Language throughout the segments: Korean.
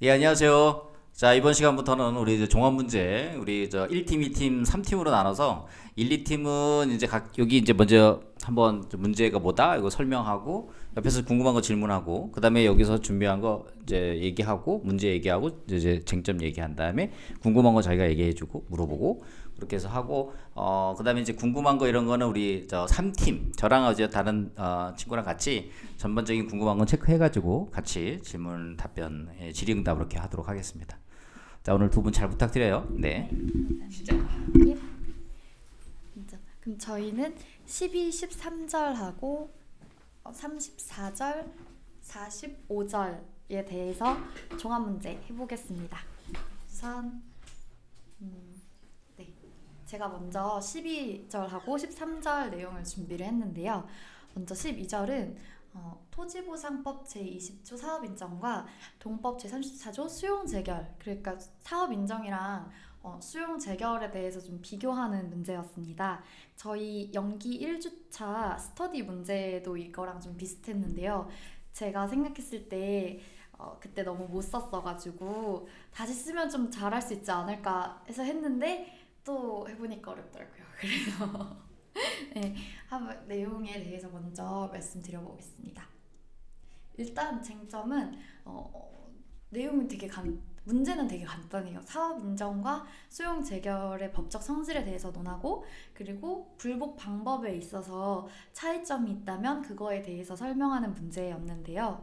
예, 안녕하세요. 자, 이번 시간부터는 우리 이제 종합 문제, 우리 1팀, 2팀, 3팀으로 나눠서 1, 2팀은 이제 여기 이제 먼저 한번 문제가 뭐다? 이거 설명하고, 옆에서 궁금한 거 질문하고, 그 다음에 여기서 준비한 거 이제 얘기하고, 문제 얘기하고, 이제 쟁점 얘기한 다음에 궁금한 거 자기가 얘기해주고, 물어보고, 그렇게 해서 하고, 그 다음에 이제 궁금한 거 이런 거는 우리 3팀, 저랑 이제 다른 친구랑 같이 전반적인 궁금한 건 체크해가지고 같이 질문, 답변, 질의응답 이렇게 하도록 하겠습니다. 자, 오늘 두 분 잘 부탁드려요. 네. 시작. 예. 진짜. 그럼 저희는 12, 13절하고 34절, 45절에 대해서 종합 문제 해보겠습니다. 우선 네, 제가 먼저 12절하고 13절 내용을 준비를 했는데요. 먼저 12절은 토지보상법 제20조 사업인정과 동법 제34조 수용재결, 그러니까 사업인정이랑 수용재결에 대해서 좀 비교하는 문제였습니다. 저희 연기 1주차 스터디 문제도 이거랑 좀 비슷했는데요. 제가 생각했을 때 그때 너무 못 썼어가지고 다시 쓰면 좀 잘할 수 있지 않을까 해서 했는데 또 해보니까 어렵더라고요. 그래서 네, 한번 내용에 대해서 먼저 말씀드려보겠습니다. 일단 쟁점은 내용은 문제는 되게 간단해요. 사업 인정과 수용 재결의 법적 성질에 대해서 논하고, 그리고 불복 방법에 있어서 차이점이 있다면 그거에 대해서 설명하는 문제였는데요.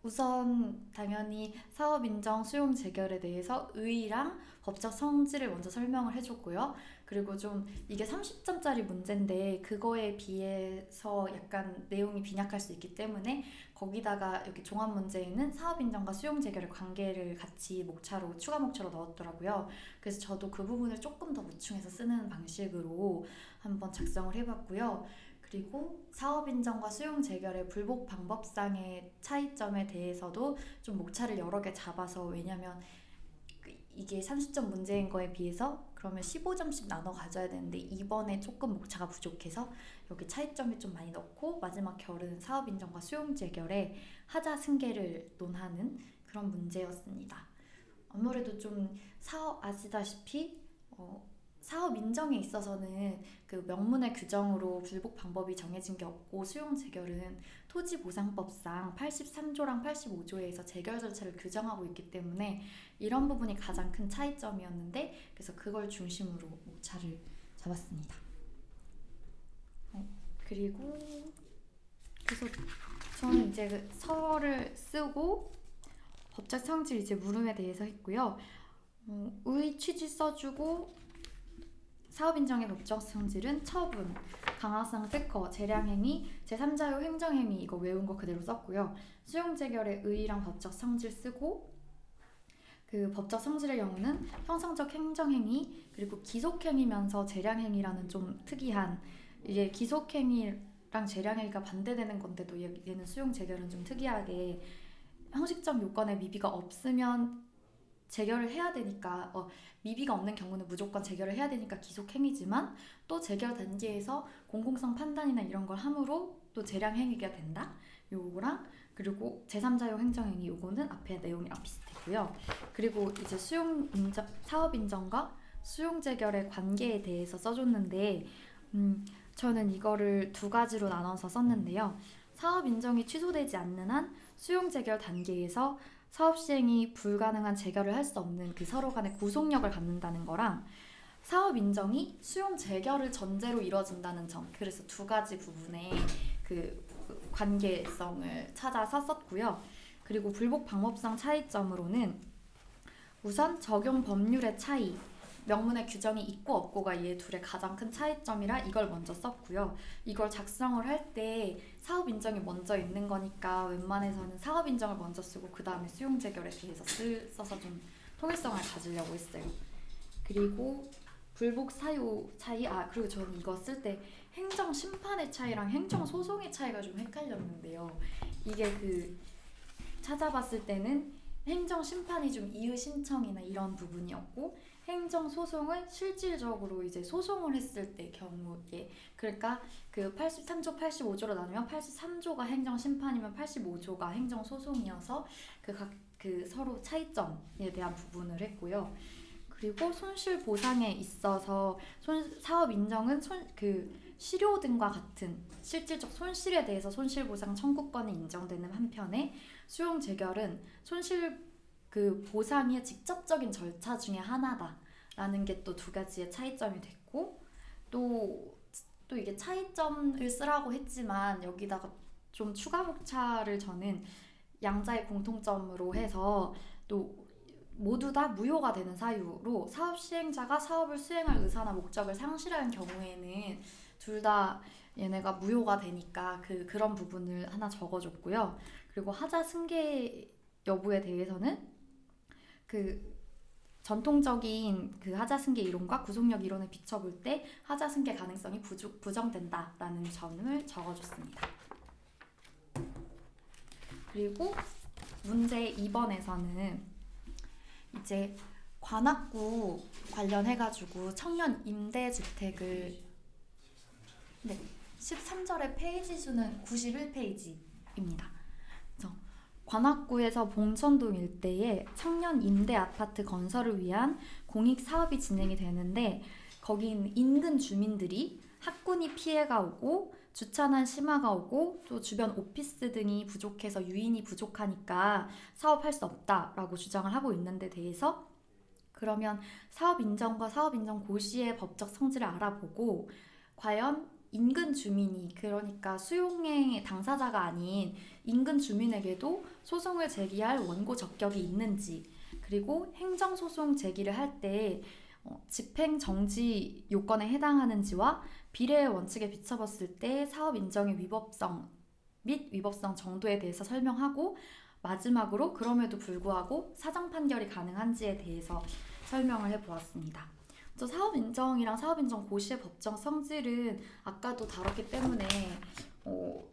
우선 당연히 사업 인정 수용 재결에 대해서 의의랑 법적 성질을 먼저 설명을 해줬고요. 그리고 좀 이게 30점짜리 문제인데 그거에 비해서 약간 내용이 빈약할 수 있기 때문에 거기다가 여기 종합 문제에는 사업 인정과 수용 재결의 관계를 같이 추가 목차로 넣었더라고요. 그래서 저도 그 부분을 조금 더 보충해서 쓰는 방식으로 한번 작성을 해봤고요. 그리고 사업 인정과 수용 재결의 불복 방법상의 차이점에 대해서도 좀 목차를 여러 개 잡아서, 왜냐면 이게 30점 문제인 거에 비해서 그러면 15점씩 나눠 가져야 되는데 이번에 조금 목차가 부족해서 여기 차이점을 좀 많이 넣고, 마지막 결은 사업 인정과 수용 재결의 하자 승계를 논하는 그런 문제였습니다. 아무래도 좀 아시다시피 사업 인정에 있어서는 그 명문의 규정으로 불복 방법이 정해진 게 없고, 수용 재결은 토지보상법상 83조랑 85조에서 재결 절차를 규정하고 있기 때문에 이런 부분이 가장 큰 차이점이었는데, 그래서 그걸 중심으로 목차를 잡았습니다. 그리고 그래서 저는 이제 그 서를 쓰고 법적 성질 이제 물음에 대해서 했고요. 의 취지 써주고, 사업 인정의 법적 성질은 처분, 강화상 특허, 재량행위, 제3자요 행정행위, 이거 외운 거 그대로 썼고요. 수용 재결의 의의랑 법적 성질 쓰고, 그 법적 성질의 경우는 형성적 행정행위, 그리고 기속행위면서 재량행위라는 좀 특이한, 이게 기속행위랑 재량행위가 반대되는 건데도 얘는 수용 재결은 좀 특이하게 형식적 요건에 미비가 없으면 재결을 해야 되니까, 미비가 없는 경우는 무조건 재결을 해야 되니까 기속행위지만, 또 재결 단계에서 공공성 판단이나 이런 걸 함으로 또 재량행위가 된다, 요거랑, 그리고 제3자용 행정행위, 요거는 앞에 내용이랑 비슷했고요. 그리고 이제 사업 인정과 수용 재결의 관계에 대해서 써줬는데, 저는 이거를 두 가지로 나눠서 썼는데요. 사업 인정이 취소되지 않는 한 수용 재결 단계에서 사업 시행이 불가능한 재결을 할 수 없는 그 서로 간의 구속력을 갖는다는 거랑, 사업 인정이 수용 재결을 전제로 이뤄진다는 점, 그래서 두 가지 부분의 그 관계성을 찾아서 썼고요. 그리고 불복 방법상 차이점으로는 우선 적용 법률의 차이, 명문의 규정이 있고 없고가 얘 둘의 가장 큰 차이점이라 이걸 먼저 썼고요. 이걸 작성을 할 때 사업 인정이 먼저 있는 거니까 웬만해서는 사업 인정을 먼저 쓰고 그 다음에 수용 재결에 대해서 써서 좀 통일성을 가지려고 했어요. 그리고 불복 사유 차이, 그리고 저는 이거 쓸 때 행정 심판의 차이랑 행정 소송의 차이가 좀 헷갈렸는데요. 이게 찾아봤을 때는 행정 심판이 좀 이의 신청이나 이런 부분이었고, 행정 소송은 실질적으로 이제 소송을 했을 때 경우에, 그러니까 그 83조 85조로 나누면 83조가 행정 심판이면 85조가 행정 소송이어서 그 각 그 서로 차이점에 대한 부분을 했고요. 그리고 손실 보상에 있어서 사업 인정은 실효 등과 같은 실질적 손실에 대해서 손실 보상 청구권이 인정되는 한편에 수용 재결은 손실 보상의 직접적인 절차 중에 하나다라는 게 또 두 가지의 차이점이 됐고, 또 이게 차이점을 쓰라고 했지만 여기다가 좀 추가 목차를 저는 양자의 공통점으로 해서 또 모두 다 무효가 되는 사유로 사업 시행자가 사업을 수행할 의사나 목적을 상실하는 경우에는 둘 다 얘네가 무효가 되니까 그런 부분을 하나 적어줬고요. 그리고 하자 승계 여부에 대해서는 전통적인 하자 승계 이론과 구속력 이론을 비춰볼 때 하자 승계 가능성이 부정된다라는 점을 적어줬습니다. 그리고 문제 2번에서는 이제 관악구 관련해가지고 청년 임대주택을 13절의 페이지 수는 91페이지입니다. 관악구에서 봉천동 일대에 청년 임대 아파트 건설을 위한 공익 사업이 진행이 되는데, 거긴 인근 주민들이 학군이 피해가 오고 주차난 심화가 오고 또 주변 오피스 등이 부족해서 유인이 부족하니까 사업할 수 없다라고 주장을 하고 있는 데 대해서, 그러면 사업 인정과 사업 인정 고시의 법적 성질을 알아보고 과연 인근 주민이, 그러니까 수용의 당사자가 아닌 인근 주민에게도 소송을 제기할 원고 적격이 있는지, 그리고 행정소송 제기를 할 때 집행정지 요건에 해당하는지와 비례의 원칙에 비춰봤을 때 사업 인정의 위법성 및 위법성 정도에 대해서 설명하고, 마지막으로 그럼에도 불구하고 사정 판결이 가능한지에 대해서 설명을 해보았습니다. 사업 인정이랑 사업 인정 고시의 법정 성질은 아까도 다뤘기 때문에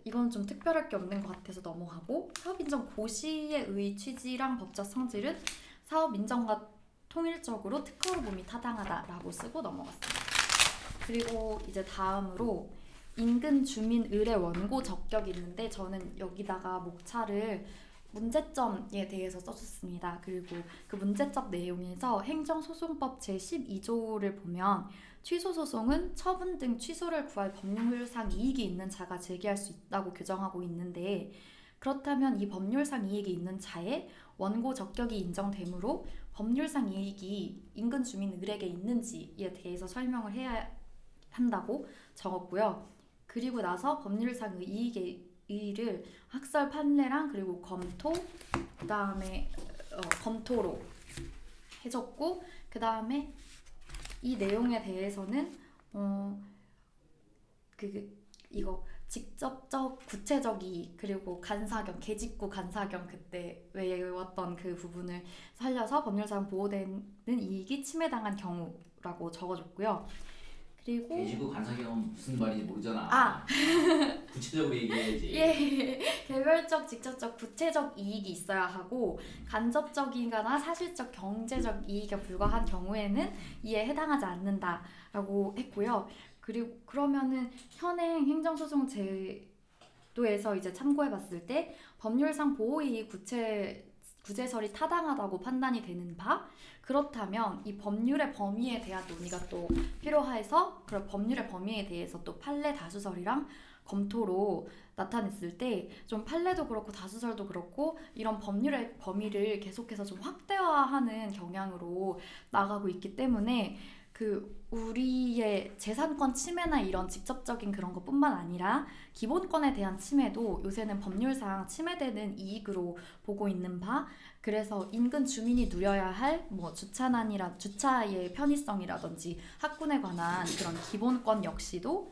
이건 좀 특별할 게 없는 것 같아서 넘어가고, 사업 인정 고시의 취지랑 법적 성질은 사업 인정과 통일적으로 특허로 봄이 타당하다라고 쓰고 넘어갔습니다. 그리고 이제 다음으로 인근 주민 의뢰 원고 적격이 있는데, 저는 여기다가 목차를 문제점에 대해서 써줬습니다. 그리고 그 문제점 내용에서 행정소송법 제12조를 보면 취소소송은 처분 등 취소를 구할 법률상 이익이 있는 자가 제기할 수 있다고 규정하고 있는데, 그렇다면 이 법률상 이익이 있는 자의 원고 적격이 인정되므로 법률상 이익이 인근 주민 을에게 있는지에 대해서 설명을 해야 한다고 적었고요. 그리고 나서 법률상 이익의 를 학설 판례랑 그리고 그다음에 검토로 해줬고, 그다음에 이 내용에 대해서는 이거 직접적 구체적 이익, 그리고 간사경, 계직구 간사경 그때 외웠던 그 부분을 살려서 법률상 보호되는 이익이 침해당한 경우라고 적어줬고요. 그리고 계지구 간사경은 무슨 말인지 모르잖아. 구체적으로 얘기해야지. 예, 개별적, 직접적, 구체적 이익이 있어야 하고, 간접적이거나 사실적 경제적 이익에 불과한 경우에는 이에 해당하지 않는다라고 했고요. 그리고 그러면은 현행 행정소송 제도에서 이제 참고해봤을 때 법률상 보호이익 구제설이 타당하다고 판단이 되는 바, 그렇다면 이 법률의 범위에 대한 논의가 또 필요해서, 그런 법률의 범위에 대해서 또 판례 다수설이랑 검토로 나타냈을 때 좀 판례도 그렇고 다수설도 그렇고 이런 법률의 범위를 계속해서 좀 확대화하는 경향으로 나가고 있기 때문에 우리의 재산권 침해나 이런 직접적인 그런 것뿐만 아니라 기본권에 대한 침해도 요새는 법률상 침해되는 이익으로 보고 있는 바, 그래서 인근 주민이 누려야 할 주차의 편의성이라든지 학군에 관한 그런 기본권 역시도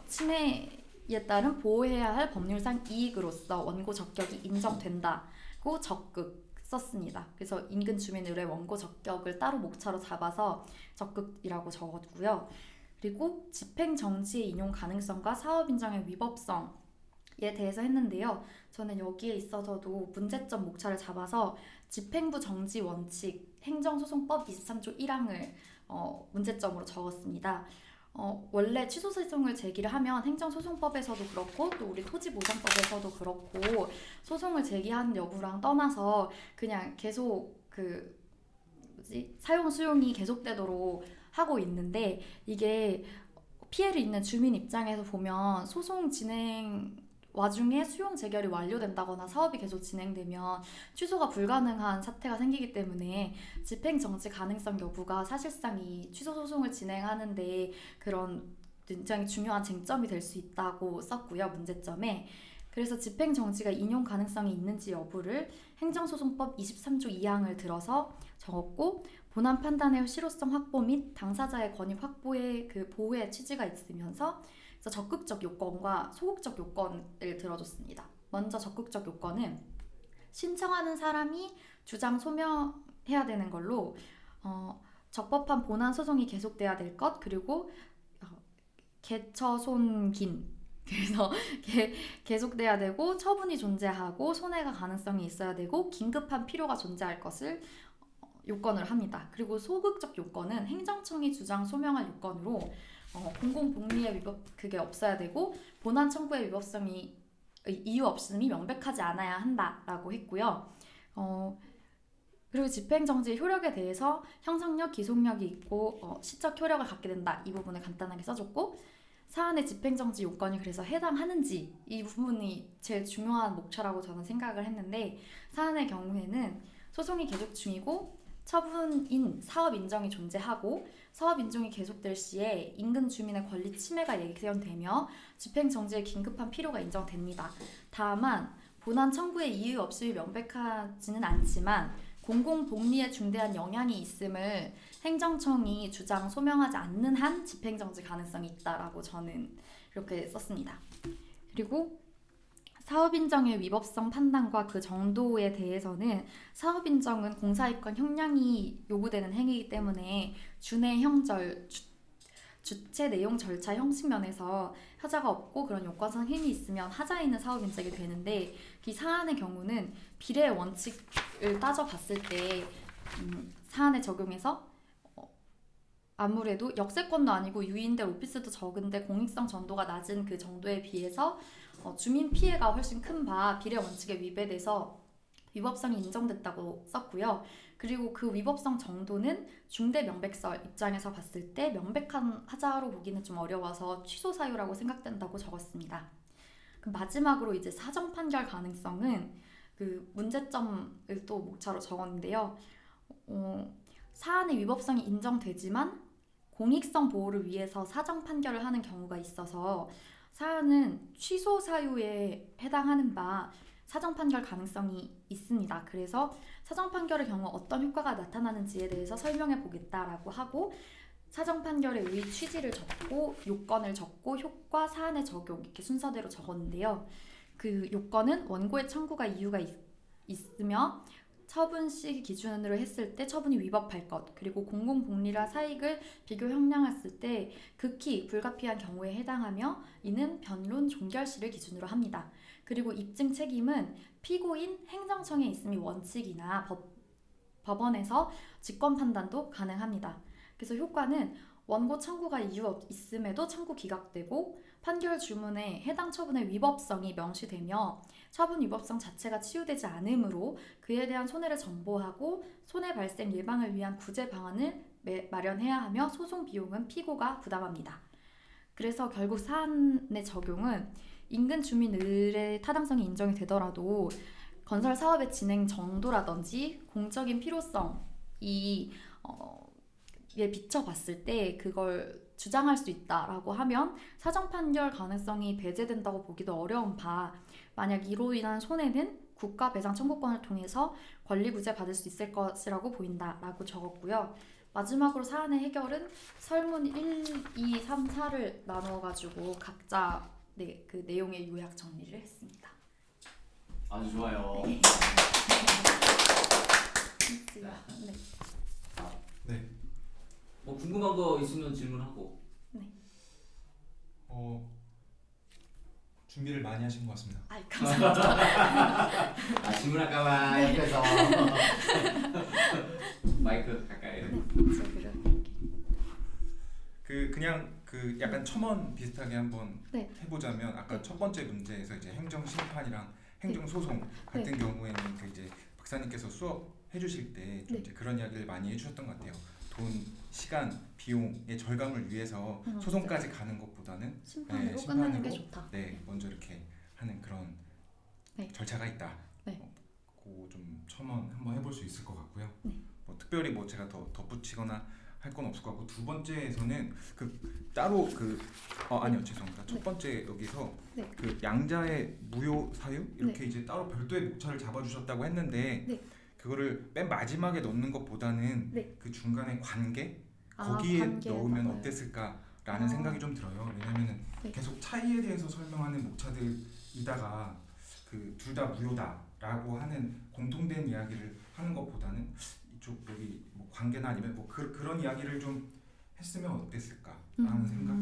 침해에 따른 보호해야 할 법률상 이익으로서 원고 적격이 인정된다고 적극 썼습니다. 그래서 인근 주민 의뢰 원고 적격을 따로 목차로 잡아서 적극이라고 적었고요. 그리고 집행 정지의 인용 가능성과 사업 인정의 위법성에 대해서 했는데요. 저는 여기에 있어서도 문제점 목차를 잡아서 집행부 정지 원칙 행정소송법 23조 1항을 문제점으로 적었습니다. 원래 취소 소송을 제기를 하면 행정소송법에서도 그렇고 또 우리 토지보전법에서도 그렇고 소송을 제기하는 여부랑 떠나서 그냥 계속 사용 수용이 계속되도록 하고 있는데, 이게 피해를 입는 주민 입장에서 보면 소송 진행 와중에 수용 재결이 완료된다거나 사업이 계속 진행되면 취소가 불가능한 사태가 생기기 때문에 집행 정지 가능성 여부가 사실상 이 취소 소송을 진행하는데 그런 굉장히 중요한 쟁점이 될 수 있다고 썼고요, 문제점에. 그래서 집행 정지가 인용 가능성이 있는지 여부를 행정소송법 23조 2항을 들어서 적었고, 본안 판단의 실효성 확보 및 당사자의 권익 확보의 보호의 취지가 있으면서 적극적 요건과 소극적 요건을 들어줬습니다. 먼저 적극적 요건은 신청하는 사람이 주장 소명해야 되는 걸로 적법한 본안 소송이 계속돼야 될 것, 그리고 개처손긴, 그래서 계속돼야 되고 처분이 존재하고 손해가 가능성이 있어야 되고 긴급한 필요가 존재할 것을 요건을 합니다. 그리고 소극적 요건은 행정청이 주장 소명할 요건으로 공공복리의 위법 그게 없어야 되고 본안 청구의 위법성이 이유 없음이 명백하지 않아야 한다라고 했고요. 그리고 집행정지의 효력에 대해서 형성력, 기속력이 있고 시적 효력을 갖게 된다. 이 부분을 간단하게 써줬고, 사안의 집행정지 요건이 그래서 해당하는지, 이 부분이 제일 중요한 목차라고 저는 생각을 했는데, 사안의 경우에는 소송이 계속 중이고 처분인 사업 인정이 존재하고 사업 인정이 계속될 시에 인근 주민의 권리 침해가 예견되며 집행정지의 긴급한 필요가 인정됩니다. 다만 본안 청구의 이유 없음이 명백하지는 않지만 공공복리에 중대한 영향이 있음을 행정청이 주장 소명하지 않는 한 집행정지 가능성이 있다라고 저는 이렇게 썼습니다. 그리고 사업인정의 위법성 판단과 그 정도에 대해서는 사업인정은 공사이권 형량이 요구되는 행위이기 때문에 준해 형절, 주체 내용 절차 형식 면에서 하자가 없고 그런 요건상 힘이 있으면 하자 있는 사업인정이 되는데, 이 사안의 경우는 비례 원칙을 따져봤을 때 사안에 적용해서 아무래도 역세권도 아니고 유인될 오피스도 적은데 공익성 정도가 낮은 그 정도에 비해서 주민 피해가 훨씬 큰 바 비례 원칙에 위배돼서 위법성이 인정됐다고 썼고요. 그리고 그 위법성 정도는 중대 명백설 입장에서 봤을 때 명백한 하자로 보기는 좀 어려워서 취소 사유라고 생각된다고 적었습니다. 그 마지막으로 이제 사정 판결 가능성은 그 문제점을 또 목차로 적었는데요. 사안의 위법성이 인정되지만 공익성 보호를 위해서 사정 판결을 하는 경우가 있어서 사안은 취소 사유에 해당하는 바 사정 판결 가능성이 있습니다. 그래서 사정 판결의 경우 어떤 효과가 나타나는지에 대해서 설명해 보겠다라고 하고, 사정 판결의 의 취지를 적고 요건을 적고 효과, 사안의 적용 이렇게 순서대로 적었는데요. 그 요건은 원고의 청구가 이유가 있으며 처분 시 기준으로 했을 때 처분이 위법할 것, 그리고 공공복리와 사익을 비교 형량했을 때 극히 불가피한 경우에 해당하며 이는 변론 종결 시를 기준으로 합니다. 그리고 입증 책임은 피고인 행정청에 있음이 원칙이나 법원에서 직권 판단도 가능합니다. 그래서 효과는 원고 청구가 이유 있음에도 청구 기각되고 판결 주문에 해당 처분의 위법성이 명시되며 처분 위법성 자체가 치유되지 않으므로 그에 대한 손해를 정보하고 손해 발생 예방을 위한 구제 방안을 마련해야 하며 소송 비용은 피고가 부담합니다. 그래서 결국 사안의 적용은 인근 주민 의뢰 타당성이 인정이 되더라도 건설 사업의 진행 정도라든지 공적인 필요성이 비춰봤을 때 그걸 주장할 수 있다라고 하면 사정 판결 가능성이 배제된다고 보기도 어려운 바, 만약 이로 인한 손해는 국가 배상 청구권을 통해서 권리 구제 받을 수 있을 것이라고 보인다라고 적었고요. 마지막으로 사안의 해결은 설문 1, 2, 3, 4를 나누어가지고 각자 그 내용의 요약 정리를 했습니다. 아주 좋아요. 네. 네. 네. 뭐 궁금한 거 있으면 질문하고. 네. 준비를 많이 하신 것 같습니다. 아이, 감사합니다. 아, 질문할까봐 옆에서 마이크 가까이. 네, 저 그려드릴게요. 그냥 약간 첨언 비슷하게 한번 네. 해보자면 아까 네. 첫 번째 문제에서 이제 행정 심판이랑 행정 소송 같은 경우에는 그 이제 박사님께서 수업 해주실 때 좀 네. 이제 그런 이야기를 많이 해주셨던 것 같아요. 돈, 시간, 비용의 절감을 위해서 소송까지 가는 것보다는 심판으로 네, 끝내는 게 심판으로 좋다. 네, 먼저 이렇게 하는 그런 네. 절차가 있다. 네. 그거 좀 첨언 한번 해볼 수 있을 것 같고요. 네. 뭐 특별히 뭐 제가 더 덧붙이거나 할 건 없을 것 같고 두 번째에서는 그 따로 아니요 죄송합니다. 첫 번째 여기서 네. 그 양자의 무효 사유 이렇게 이제 따로 별도의 목차를 잡아주셨다고 했는데 네. 그거를 맨 마지막에 넣는 것보다는 네. 그 중간에 관계 아, 거기에 관계에 넣으면 넣어요. 어땠을까라는 아. 생각이 좀 들어요. 왜냐면은 네. 계속 차이에 대해서 설명하는 목차들이다가 그 둘 다 무효다라고 하는 공통된 이야기를 하는 것보다는 이쪽 여기 뭐 관계나 아니면 뭐 그런 이야기를 좀 했으면 어땠을까라는 생각.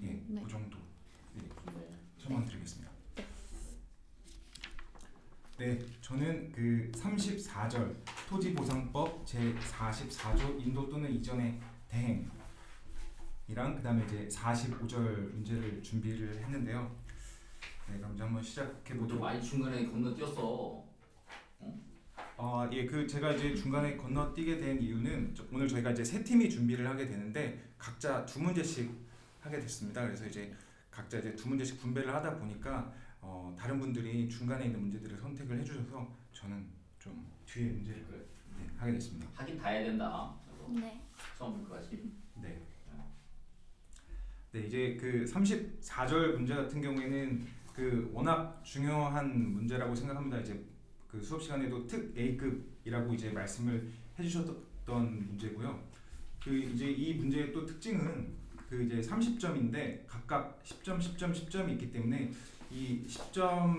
예, 네. 그 정도. 예, 첨언 드리겠습니다. 네, 저는 그 34절 토지보상법 제 44조 인도 또는 이전의 대행이랑 그다음에 이제 45절 문제를 준비를 했는데요. 네, 그럼 이제 한번 시작해 좀 보도록. 많이 중간에 건너뛰었어. 예, 그 제가 이제 중간에 건너뛰게 된 이유는 오늘 저희가 이제 세 팀이 준비를 하게 되는데 각자 두 문제씩 하게 됐습니다. 그래서 이제 각자 이제 두 문제씩 분배를 하다 보니까 다른 분들이 중간에 있는 문제들을 선택을 해주셔서 저는 좀 뒤에 문제를 하게 됐습니다. 하긴 다 해야 된다. 네. 처음부터까지. 네. 네, 이제 그 34절 문제 같은 경우에는 그 워낙 중요한 문제라고 생각합니다. 이제 그 수업 시간에도 특 A급이라고 이제 말씀을 해주셨던 문제고요. 그 이제 이 문제의 또 특징은 그 이제 30점인데 각각 10점, 10점, 10점이 있기 때문에 이 10점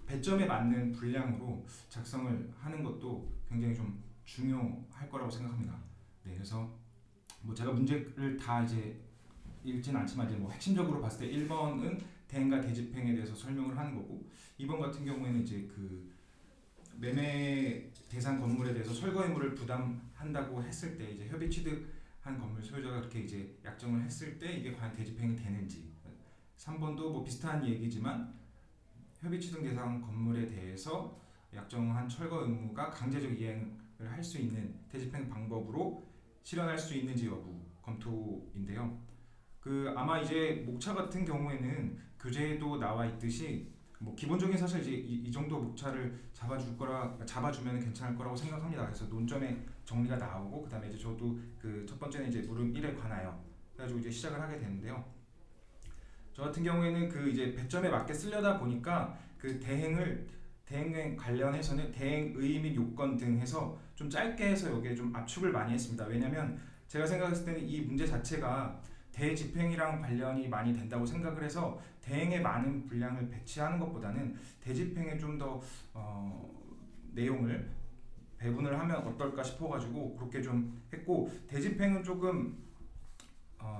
배점에 맞는 분량으로 작성을 하는 것도 굉장히 좀 중요할 거라고 생각합니다. 네, 그래서 뭐 제가 문제를 다 이제 읽진 않지만 이제 뭐 핵심적으로 봤을 때 1번은 대행과 대집행에 대해서 설명을 하는 거고 2번 같은 경우에는 이제 그 매매 대상 건물에 대해서 철거 의무를 부담한다고 했을 때 이제 협의 취득한 건물 소유자가 그렇게 이제 약정을 했을 때 이게 과연 대집행이 되는지 3번도 뭐 비슷한 얘기지만 협의 취득 대상 건물에 대해서 약정한 철거 의무가 강제적 이행을 할 수 있는 대집행 방법으로 실현할 수 있는지 여부 검토인데요. 그 아마 이제 목차 같은 경우에는 교재에도 나와 있듯이 뭐 기본적인 사실 이제 이 정도 목차를 잡아주면 괜찮을 거라고 생각합니다. 그래서 논점의 정리가 나오고 그다음에 이제 저도 그 첫 번째는 이제 물음 1에 관하여 그래가지고 이제 시작을 하게 되는데요. 저 같은 경우에는 그 이제 배점에 맞게 쓰려다 보니까 그 대행에 관련해서는 대행 의의 및 요건 등 해서 좀 짧게 해서 여기에 좀 압축을 많이 했습니다. 왜냐면 제가 생각했을 때는 이 문제 자체가 대집행이랑 관련이 많이 된다고 생각을 해서 대행에 많은 분량을 배치하는 것보다는 대집행에 좀 더 내용을 배분을 하면 어떨까 싶어가지고 그렇게 좀 했고 대집행은 조금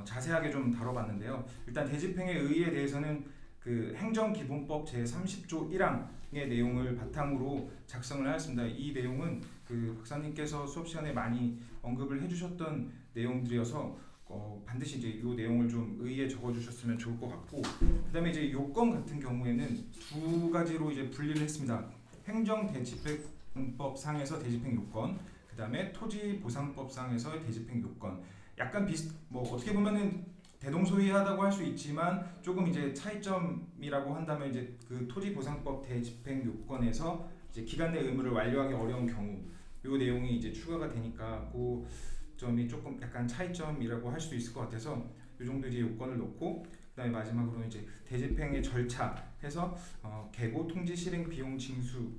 자세하게 좀 다뤄봤는데요. 일단 대집행의 의의에 대해서는 그 행정기본법 제30조 1항의 내용을 바탕으로 작성을 하였습니다. 이 내용은 그 박사님께서 수업 시간에 많이 언급을 해주셨던 내용들이어서 반드시 이제 이 내용을 좀 의의에 적어주셨으면 좋을 것 같고 그다음에 이제 요건 같은 경우에는 두 가지로 이제 분리를 했습니다. 행정대집행법 상에서 대집행 요건, 그다음에 토지보상법 상에서의 대집행 요건. 약간 뭐 어떻게 보면은 대동소이하다고 할 수 있지만 조금 이제 차이점이라고 한다면 이제 그 토지보상법 대집행 요건에서 이제 기간 내 의무를 완료하기 어려운 경우 요 내용이 이제 추가가 되니까 그 점이 조금 약간 차이점이라고 할 수 있을 것 같아서 이 정도 이제 요건을 놓고 그다음에 마지막으로는 이제 대집행의 절차 해서 계고 통지 실행 비용 징수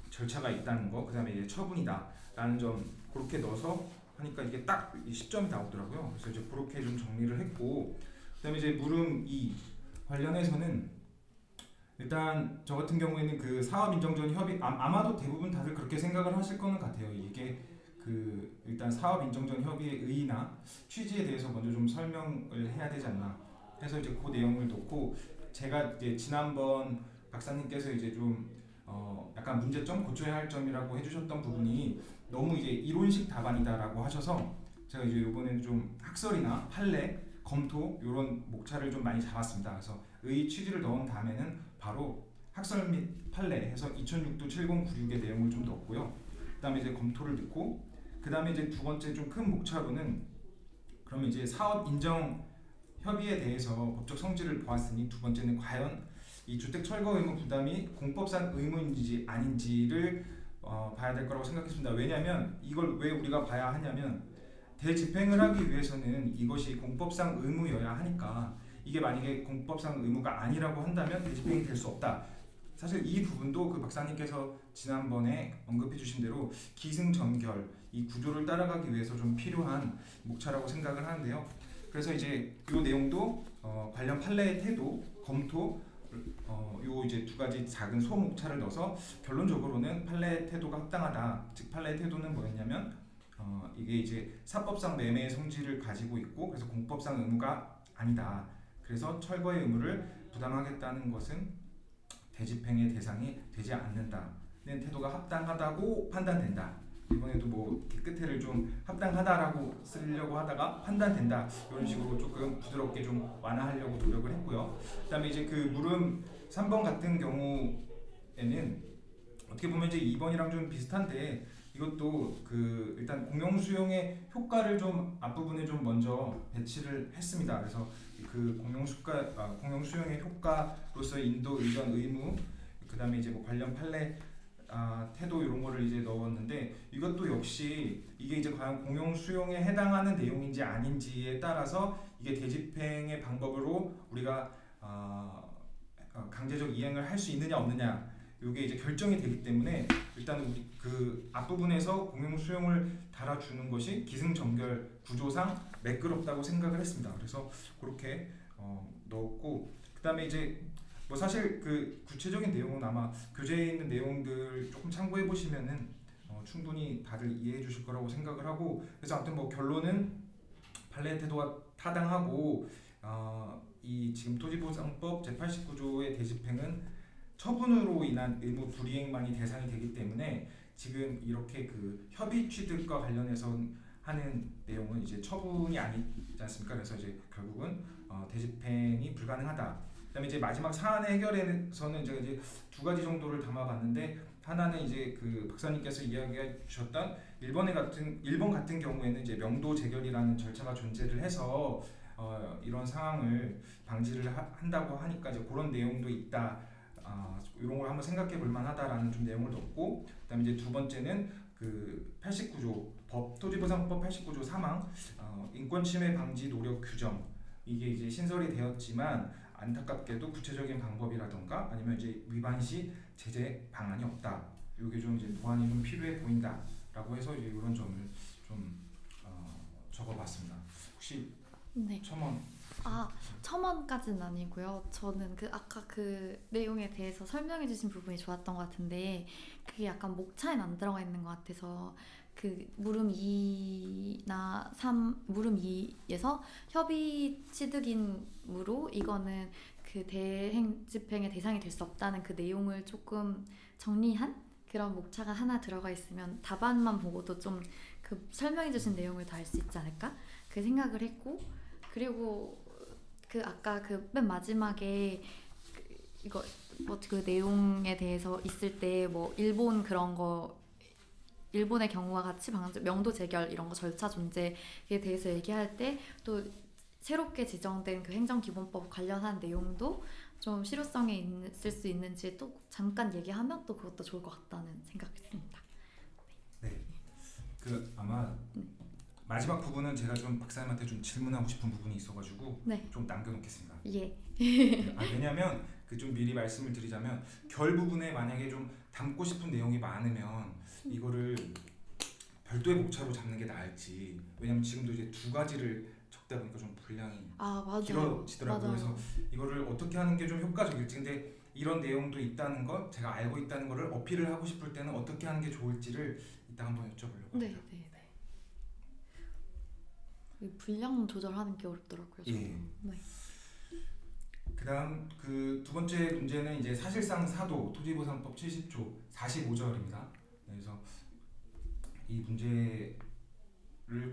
절차가 있다는 거 그다음에 이제 처분이다라는 점 그렇게 넣어서 하니까 이게 딱 10점이 나오더라고요. 그래서 이제 그렇게 좀 정리를 했고 그다음에 이제 물음 2 관련해서는 일단 저 같은 경우에는 그 사업 인정 전 협의 아마도 대부분 다들 그렇게 생각을 하실 거는 같아요. 이게 그 일단 사업 인정 전 협의의 의의나 취지에 대해서 먼저 좀 설명을 해야 되지 않나 해서 이제 그 내용을 놓고 제가 이제 지난번 박사님께서 이제 좀 약간 문제점 고쳐야 할 점이라고 해주셨던 부분이 너무 이제 이론식 답안이다라고 하셔서 제가 이제 이번에는 좀 학설이나 판례 검토 이런 목차를 좀 많이 잡았습니다. 그래서 의 취지를 넣은 다음에는 바로 학설 및 판례 해서 2006도 7096의 내용을 좀 넣었고요. 그다음에 이제 검토를 넣고 그다음에 이제 두 번째 좀 큰 목차로는 그러면 이제 사업 인정 협의에 대해서 법적 성질을 보았으니 두 번째는 과연 이 주택 철거 의무 부담이 공법상 의무인지 아닌지를 봐야 될 거라고 생각했습니다. 왜냐하면 이걸 왜 우리가 봐야 하냐면 대집행을 하기 위해서는 이것이 공법상 의무여야 하니까 이게 만약에 공법상 의무가 아니라고 한다면 대집행이 될 수 없다. 사실 이 부분도 그 박사님께서 지난번에 언급해 주신 대로 기승전결 이 구조를 따라가기 위해서 좀 필요한 목차라고 생각을 하는데요. 그래서 이제 이 내용도 관련 판례의 태도, 검토 요 이제 두 가지 작은 소목차를 넣어서 결론적으로는 판례 태도가 합당하다. 즉 판례 태도는 뭐였냐면 이게 이제 사법상 매매의 성질을 가지고 있고 그래서 공법상 의무가 아니다. 그래서 철거의 의무를 부담하겠다는 것은 대집행의 대상이 되지 않는다는 태도가 합당하다고 판단된다. 이번에도 뭐 끝에를 좀 합당하다라고 쓰려고 하다가 판단된다 이런 식으로 조금 부드럽게 좀 완화하려고 노력을 했고요. 그다음에 이제 그 물음 3번 같은 경우에는 어떻게 보면 이제 2번이랑 좀 비슷한데 이것도 그 일단 공용 수용의 효과를 좀 앞부분에 좀 먼저 배치를 했습니다. 그래서 그 공용 수용의 효과로서 인도 의견 의무 그다음에 이제 뭐 관련 판례 태도 이런 거를 이제 넣었는데 이것도 역시 이게 이제 과연 공용 수용에 해당하는 내용인지 아닌지에 따라서 이게 대집행의 방법으로 우리가 강제적 이행을 할 수 있느냐 없느냐 이게 이제 결정이 되기 때문에 일단 우리 그 앞부분에서 공용 수용을 달아주는 것이 기승전결 구조상 매끄럽다고 생각을 했습니다. 그래서 그렇게 넣었고 그다음에 이제 뭐 사실 그 구체적인 내용은 아마 교재에 있는 내용들 조금 참고해 보시면은 충분히 다들 이해해 주실 거라고 생각을 하고 그래서 아무튼 뭐 결론은 판례 태도가 타당하고 이 지금 토지보상법 제89조의 대집행은 처분으로 인한 의무 불이행만이 대상이 되기 때문에 지금 이렇게 그 협의 취득과 관련해서 하는 내용은 이제 처분이 아니지 않습니까? 그래서 이제 결국은 대집행이 불가능하다. 그다음에 이제 마지막 사안의 해결에서는 제가 이제 두 가지 정도를 담아봤는데 하나는 이제 그 박사님께서 이야기해 주셨던 일본 같은 경우에는 이제 명도 재결이라는 절차가 존재를 해서 이런 상황을 방지를 한다고 하니까 이제 그런 내용도 있다. 이런 걸 한번 생각해 볼 만하다라는 좀 내용을 넣었고 그다음에 이제 두 번째는 그 89조 토지보상법 89조 3항 인권 침해 방지 노력 규정 이게 이제 신설이 되었지만 안타깝게도 구체적인 방법이라던가 아니면 이제 위반 시 제재 방안이 없다. 이게 좀 이제 보완이 좀 필요해 보인다라고 해서 이제 이런 점을 좀 적어봤습니다. 혹시 네. 첨언? 첨언까지는 아니고요. 저는 그 아까 그 내용에 대해서 설명해 주신 부분이 좋았던 것 같은데 그게 약간 목차에는 안 들어가 있는 것 같아서 그 물음 2나 3 물음 2에서 협의 취득인으로 이거는 그 집행의 대상이 될 수 없다는 그 내용을 조금 정리한 그런 목차가 하나 들어가 있으면 답안만 보고도 좀 그 설명해 주신 내용을 더 알 수 있지 않을까? 그 생각을 했고 그리고 그 아까 그 맨 마지막에 이거 뭐 그 내용에 대해서 있을 때 뭐 일본 그런 거 일본의 경우와 같이 명도 재결 이런 거 절차 존재에 대해서 얘기할 때 또 새롭게 지정된 그 행정기본법 관련한 내용도 좀 실효성이 있을 수 있는지 또 잠깐 얘기하면 또 그것도 좋을 것 같다는 생각했습니다. 네. 그 아마 마지막 부분은 제가 좀 박사님한테 좀 질문하고 싶은 부분이 있어가지고 네. 좀 남겨놓겠습니다. 예. 왜냐하면 그 좀 미리 말씀을 드리자면 결 부분에 만약에 좀 담고 싶은 내용이 많으면 이거를 별도의 목차로 잡는 게 나을지 왜냐면 지금도 이제 두 가지를 적다 보니까 좀 분량이 맞아요. 길어지더라고요. 맞아요. 그래서 이거를 어떻게 하는 게 좀 효과적일지 근데 이런 내용도 있다는 걸 제가 알고 있다는 거를 어필을 하고 싶을 때는 어떻게 하는 게 좋을지를 이따 한번 여쭤보려고 네, 합니다. 네, 네. 이 분량 조절하는 게 어렵더라고요. 저도. 예. 네. 그다음 그 두 번째 문제는 이제 사실상 사도 토지보상법 70조 45절입니다. 그래서 이 문제를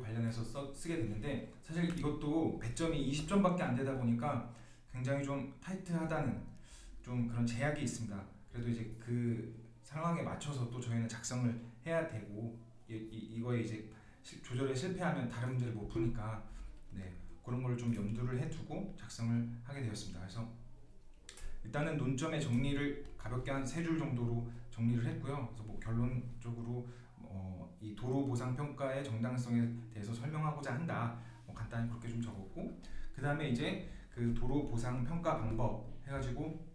관련해서 쓰게 됐는데 사실 이것도 배점이 20점밖에 안 되다 보니까 굉장히 좀 타이트하다는 좀 그런 제약이 있습니다. 그래도 이제 그 상황에 맞춰서 또 저희는 작성을 해야 되고 이거에 이제 조절에 실패하면 다른 문제를 못 푸니까 네, 그런 걸 좀 염두를 해두고 작성을 하게 되었습니다. 그래서 일단은 논점의 정리를 가볍게 한 3줄 정도로 정리를 했고요. 그래서 뭐 결론적으로 이 도로 보상 평가의 정당성에 대해서 설명하고자 한다. 뭐 간단히 그렇게 좀 적었고, 그 다음에 이제 그 도로 보상 평가 방법 해가지고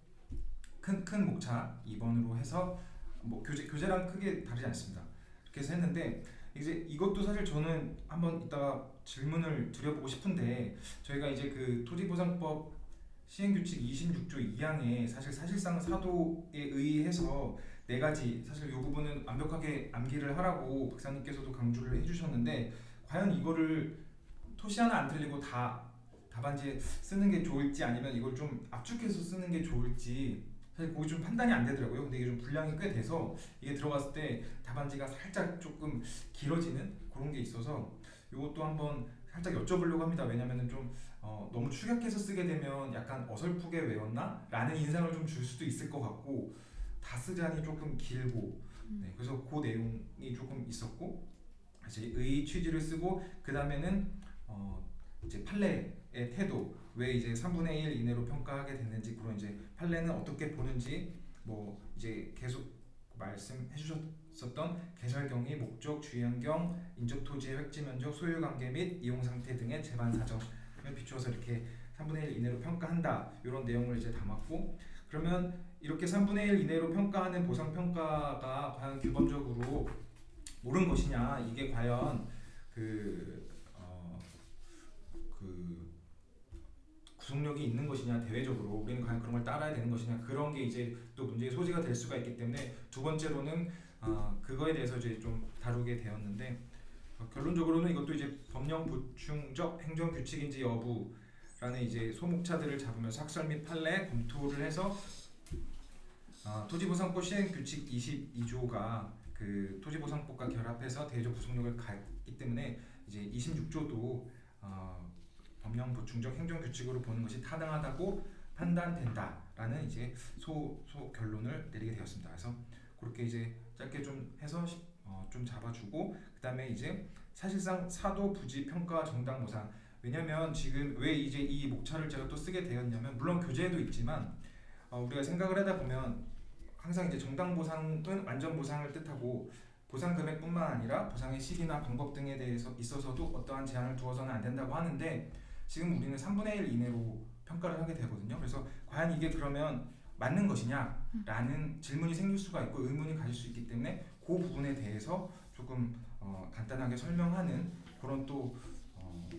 큰 목차 2번으로 해서 뭐 교재랑 크게 다르지 않습니다. 이렇게 해서 했는데 이제 이것도 사실 저는 한번 이따가 질문을 드려보고 싶은데 저희가 이제 그 토지보상법 시행규칙 26조 2항에 사실상 사도에 의해서 4가지 사실 이 부분은 완벽하게 암기를 하라고 박사님께서도 강조를 해주셨는데 과연 이거를 토시 하나 안 틀리고 다 답안지에 쓰는 게 좋을지 아니면 이걸 좀 압축해서 쓰는 게 좋을지 사실 그게 좀 판단이 안 되더라고요. 근데 이게 좀 분량이 꽤 돼서 이게 들어갔을 때 답안지가 살짝 조금 길어지는 그런 게 있어서 이것도 한번 살짝 여쭤보려고 합니다. 왜냐면은 좀 너무 축약해서 쓰게 되면 약간 어설프게 외웠나? 라는 인상을 좀 줄 수도 있을 것 같고 다 쓰자니 조금 길고 네, 그래서 그 내용이 조금 있었고 이제 의 취지를 쓰고 그 다음에는 이제 판례의 태도 왜 이제 3분의 1 이내로 평가하게 됐는지 그런 이제 판례는 어떻게 보는지 뭐 이제 계속 말씀해 주셨던 개설 경위, 목적, 주의환경, 인접 토지의 획지 면적, 소유 관계 및 이용 상태 등의 재반 사정을 비추어서 이렇게 3분의 1 이내로 평가한다 이런 내용을 이제 담았고 그러면 이렇게 3분의 1 이내로 평가하는 보상 평가가 과연 규범적으로 옳은 것이냐 이게 과연 그 구속력이 있는 것이냐 대외적으로 우리는 과연 그런 걸 따라야 되는 것이냐 그런 게 이제 또 문제의 소지가 될 수가 있기 때문에 두 번째로는 그거에 대해서 이제 좀 다루게 되었는데 결론적으로는 이것도 이제 법령 보충적 행정 규칙인지 여부라는 이제 소목차들을 잡으면서 학설 및 판례 검토를 해서 토지보상법 시행규칙 22조가 그 토지보상법과 결합해서 대외적 구속력을 갖기 때문에 이제 26조도 법령 보충적 행정 규칙으로 보는 것이 타당하다고 판단된다라는 이제 소 결론을 내리게 되었습니다. 그래서 그렇게 이제 짧게 좀 해서 좀 잡아주고 그다음에 이제 사실상 사도 부지 평가 정당 보상 왜냐면 지금 왜 이제 이 목차를 제가 또 쓰게 되었냐면 물론 교재에도 있지만 우리가 생각을 하다 보면 항상 이제 정당 보상은 완전 보상을 뜻하고 보상 금액뿐만 아니라 보상의 시기나 방법 등에 대해서 있어서도 어떠한 제한을 두어서는 안 된다고 하는데 지금 우리는 3분의 1 이내로 평가를 하게 되거든요. 그래서 과연 이게 그러면 맞는 것이냐라는 질문이 생길 수가 있고 의문이 가질 수 있기 때문에 그 부분에 대해서 조금 간단하게 설명하는 그런 또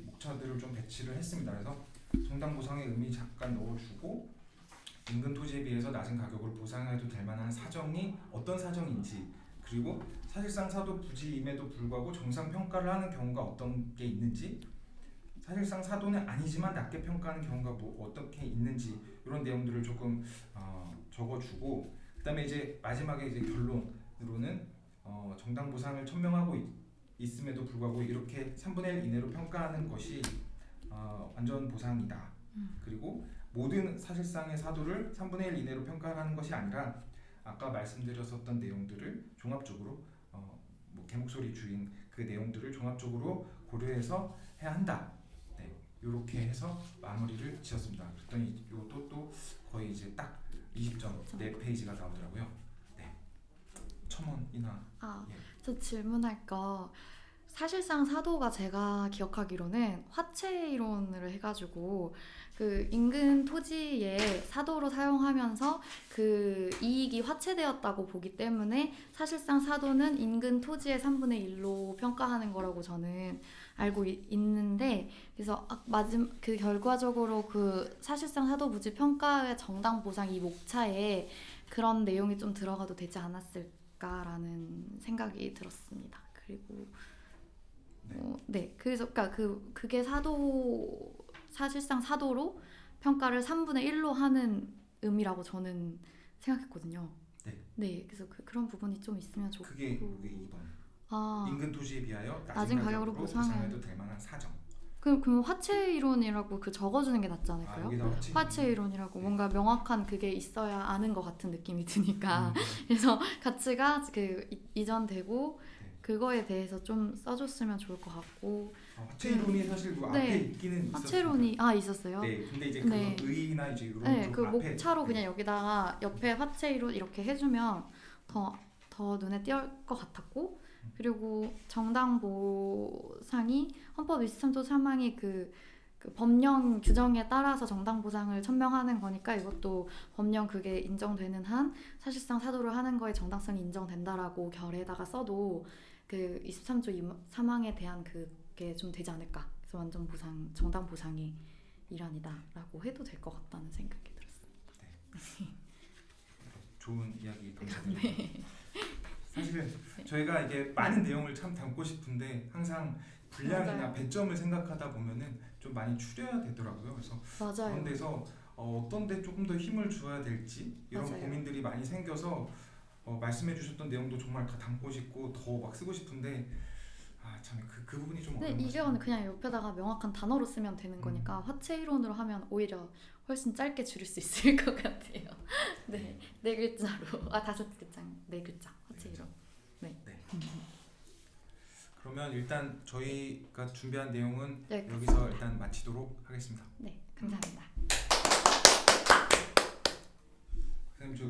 목차들을 좀 배치를 했습니다. 그래서 정당 보상의 의미 잠깐 넣어주고 인근 토지에 비해서 낮은 가격으로 보상해도 될 만한 사정이 어떤 사정인지 그리고 사실상 사도 부지임에도 불구하고 정상 평가를 하는 경우가 어떤 게 있는지 사실상 사도는 아니지만 낮게 평가하는 경우가 뭐 어떻게 있는지 이런 내용들을 조금 적어주고 그다음에 이제 마지막에 이제 결론으로는 정당 보상을 천명하고 있음에도 불구하고 이렇게 3분의 1 이내로 평가하는 것이 완전 보상이다. 그리고 모든 사실상의 사도를 3분의 1 이내로 평가하는 것이 아니라 아까 말씀드렸었던 내용들을 종합적으로 뭐 개목소리 주인 그 내용들을 종합적으로 고려해서 해야 한다. 네, 이렇게 해서 마무리를 지었습니다. 그랬더니 이것도 또 거의 이제 딱 20점 4페이지가 나오더라고요. 네, 1,000원이나. 예. 저 질문할 거 사실상 사도가 제가 기억하기로는 화채 이론을 해가지고 그 인근 토지에 사도로 사용하면서 그 이익이 화채되었다고 보기 때문에 사실상 사도는 인근 토지의 3분의 1로 평가하는 거라고 저는 알고 있는데 그래서 그 결과적으로 그 사실상 사도 부지 평가의 정당 보상 이 목차에 그런 내용이 좀 들어가도 되지 않았을까라는 생각이 들었습니다. 그리고 네, 그래서 그러니까 그게 사실상 사도로 평가를 3분의 1로 하는 의미라고 저는 생각했거든요. 네. 네, 그래서 그런 부분이 좀 있으면 좋고. 그게 2번. 아, 인근 토지에 비하여 낮은 가격으로 보상을. 보상해도 될 만한 사정. 그럼 화채 이론이라고 그 적어주는 게 낫지 않을까요? 여기다 화채 이론이라고 네. 뭔가 명확한 그게 있어야 아는 것 같은 느낌이 드니까 그래서 가치가 그 이전되고 네. 그거에 대해서 좀 써줬으면 좋을 것 같고. 화채 이론이 사실 그 네. 앞에 있기는 화채론이 있었어요. 네, 근데 이제 네. 그 의나 이제 이런 네, 쪽 그 앞에 목차로 네. 그냥 여기다가 옆에 화채 이론 이렇게 해주면 더 눈에 띄을 것 같았고, 그리고 정당보상이 헌법 23조 3항이 그 법령 규정에 따라서 정당보상을 천명하는 거니까 이것도 법령 그게 인정되는 한 사실상 사도를 하는 거에 정당성이 인정된다라고 결에다가 써도 그 23조 3항에 대한 그게 좀 되지 않을까. 그래서 완전 보상, 정당 보상의 일환이다라고 해도 될 것 같다는 생각이 들었습니다. 좋은 이야기 감사드립니다. 사실 저희가 이게 많은 내용을 참 담고 싶은데 항상 분량이나 맞아요. 배점을 생각하다 보면은 좀 많이 추려야 되더라고요. 그래서 맞아요. 그런 데서 어떤 데 조금 더 힘을 줘야 될지 이런 맞아요. 고민들이 많이 생겨서 말씀해 주셨던 내용도 정말 다 담고 싶고 더 막 쓰고 싶은데 참 그 부분이 좀 근데 어려운 것 이게 같습니다. 그냥 옆에다가 명확한 단어로 쓰면 되는 거니까 화채 이론으로 하면 오히려 훨씬 짧게 줄일 수 있을 것 같아요. 네, 네 글자로 5글자, 네 글자 화채 이론. 그러면 일단 저희가 준비한 내용은 네, 여기서 일단 마치도록 하겠습니다. 네, 감사합니다. 선생님 저